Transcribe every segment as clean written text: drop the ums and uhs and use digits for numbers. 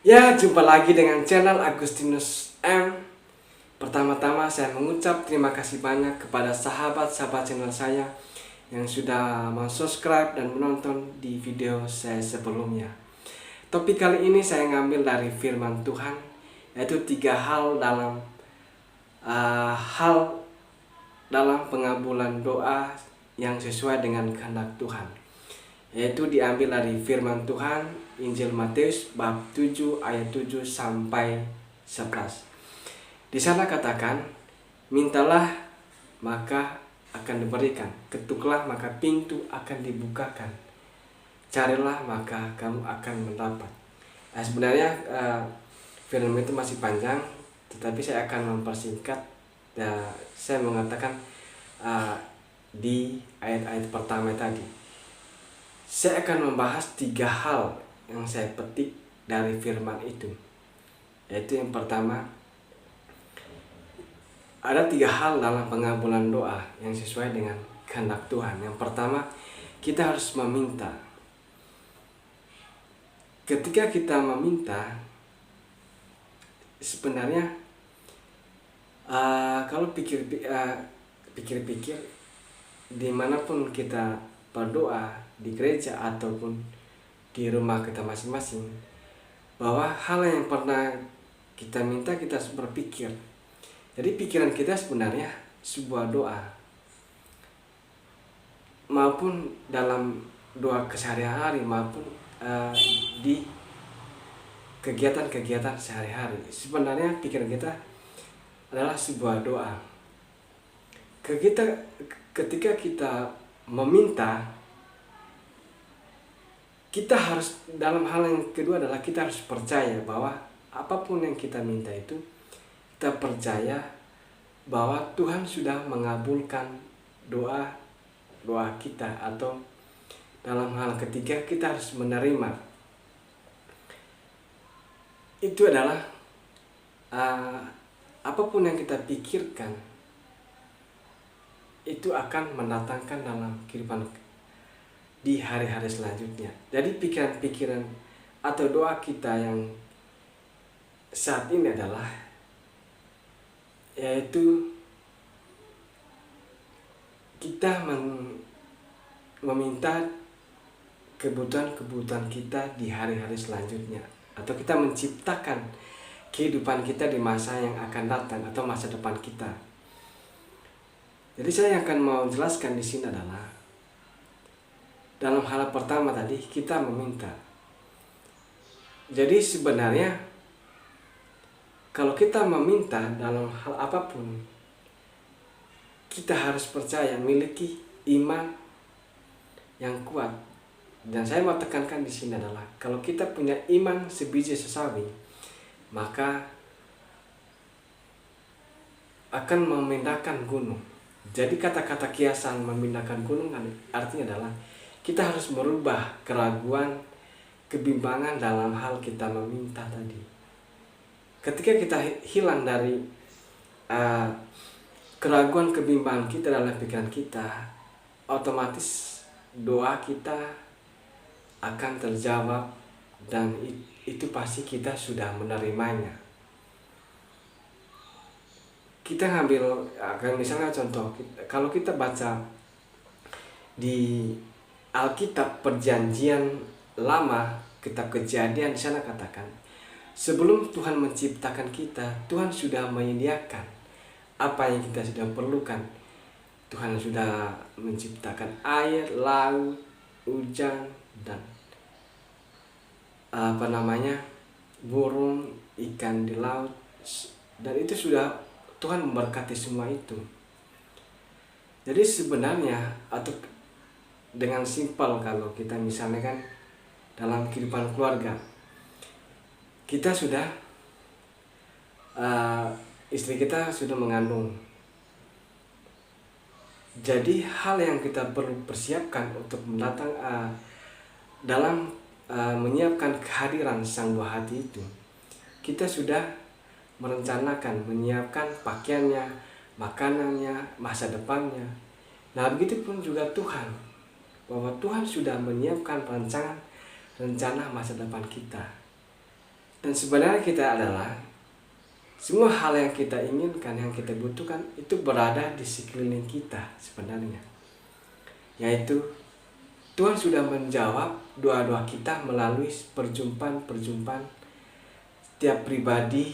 Ya, jumpa lagi dengan channel Agustinus M. Pertama-tama saya mengucap terima kasih banyak kepada sahabat-sahabat channel saya yang sudah subscribe dan menonton di video saya sebelumnya. Topik kali ini saya ngambil dari firman Tuhan, yaitu 3 hal dalam pengabulan doa yang sesuai dengan kehendak Tuhan, yaitu diambil dari firman Tuhan Injil Matius bab 7 ayat 7 sampai 11. Di sana katakan, mintalah maka akan diberikan, ketuklah maka pintu akan dibukakan, carilah maka kamu akan mendapat. Sebenarnya film itu masih panjang, tetapi saya akan mempersingkat. Saya mengatakan di ayat-ayat pertama tadi, saya akan membahas 3 hal yang saya petik dari firman itu. Yaitu yang pertama, ada 3 hal dalam pengabulan doa yang sesuai dengan kehendak Tuhan. Yang pertama, kita harus meminta. Ketika kita meminta, sebenarnya kalau pikir-pikir, dimanapun kita berdoa, di gereja ataupun di rumah kita masing-masing, bahwa hal yang pernah kita minta kita harus berpikir. Jadi pikiran kita sebenarnya sebuah doa, maupun dalam doa kesehari-hari maupun di kegiatan-kegiatan sehari-hari. Sebenarnya pikiran kita adalah sebuah doa. Ketika kita meminta, kita harus, dalam hal yang kedua adalah kita harus percaya bahwa apapun yang kita minta itu, kita percaya bahwa Tuhan sudah mengabulkan doa kita. Atau dalam hal ketiga, kita harus menerima. Itu adalah apapun yang kita pikirkan itu akan mendatangkan dalam kehidupan di hari-hari selanjutnya. Jadi pikiran-pikiran atau doa kita yang saat ini adalah, yaitu kita meminta kebutuhan-kebutuhan kita di hari-hari selanjutnya, atau kita menciptakan kehidupan kita di masa yang akan datang atau masa depan kita. Jadi saya akan mau jelaskan di sini adalah, dalam hal pertama tadi, kita meminta. Jadi sebenarnya kalau kita meminta dalam hal apapun, kita harus percaya, miliki iman yang kuat. Dan saya mau tekankan di sini adalah, kalau kita punya iman sebiji sesawi, maka akan memindahkan gunung. Jadi kata-kata kiasan memindahkan gunung artinya adalah kita harus merubah keraguan, kebimbangan dalam hal kita meminta tadi. Ketika kita hilang dari keraguan, kebimbangan kita dalam pikiran kita, otomatis doa kita akan terjawab, dan itu pasti kita sudah menerimanya. Kita ngambil, misalnya contoh, kalau kita baca di Alkitab Perjanjian Lama, kitab Kejadian, di sana katakan, sebelum Tuhan menciptakan kita, Tuhan sudah menyediakan apa yang kita sudah perlukan. Tuhan sudah menciptakan air, laut, hujan, dan burung, ikan di laut, dan itu sudah Tuhan memberkati semua itu. Jadi sebenarnya, atau dengan simpel, kalau kita misalnya kan dalam kehidupan keluarga, kita sudah istri kita sudah mengandung. Jadi hal yang kita perlu persiapkan untuk mendatang dalam menyiapkan kehadiran sang buah hati itu, kita sudah merencanakan, menyiapkan pakaiannya, makanannya, masa depannya. Nah, begitu pun juga Tuhan, bahwa Tuhan sudah menyiapkan rencana masa depan kita. Dan sebenarnya kita adalah semua hal yang kita inginkan, yang kita butuhkan itu berada di sekeliling kita sebenarnya. Yaitu Tuhan sudah menjawab doa-doa kita melalui perjumpaan-perjumpaan setiap pribadi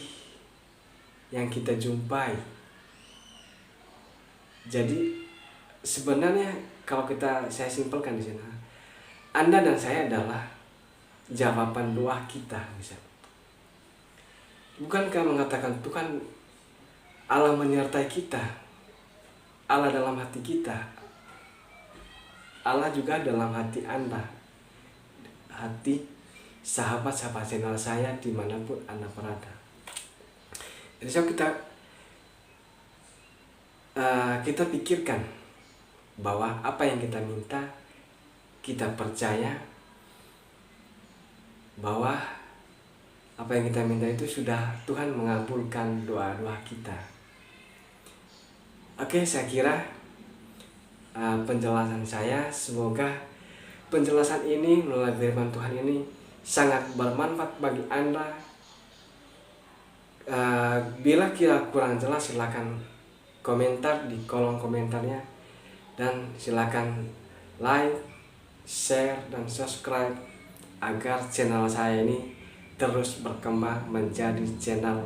yang kita jumpai. Jadi sebenarnya kalau saya simpelkan di sana, Anda dan saya adalah jawaban doa kita, misalnya. Bukankah mengatakan Tuhan Allah menyertai kita, Allah dalam hati kita, Allah juga dalam hati Anda, hati sahabat-sahabat channel saya dimanapun Anda berada. Jadi so kita pikirkan bahwa apa yang kita minta, kita percaya bahwa apa yang kita minta itu sudah Tuhan mengabulkan doa-doa kita. Oke, saya kira penjelasan saya, semoga penjelasan ini melalui firman Tuhan ini sangat bermanfaat bagi Anda. Bila kira kurang jelas, silakan komentar di kolom komentarnya, dan silakan like, share, dan subscribe agar channel saya ini terus berkembang menjadi channel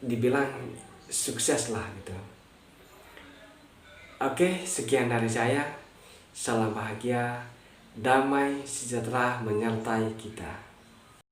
dibilang sukses lah gitu. Oke, sekian dari saya. Salam bahagia, damai, sejahtera menyertai kita.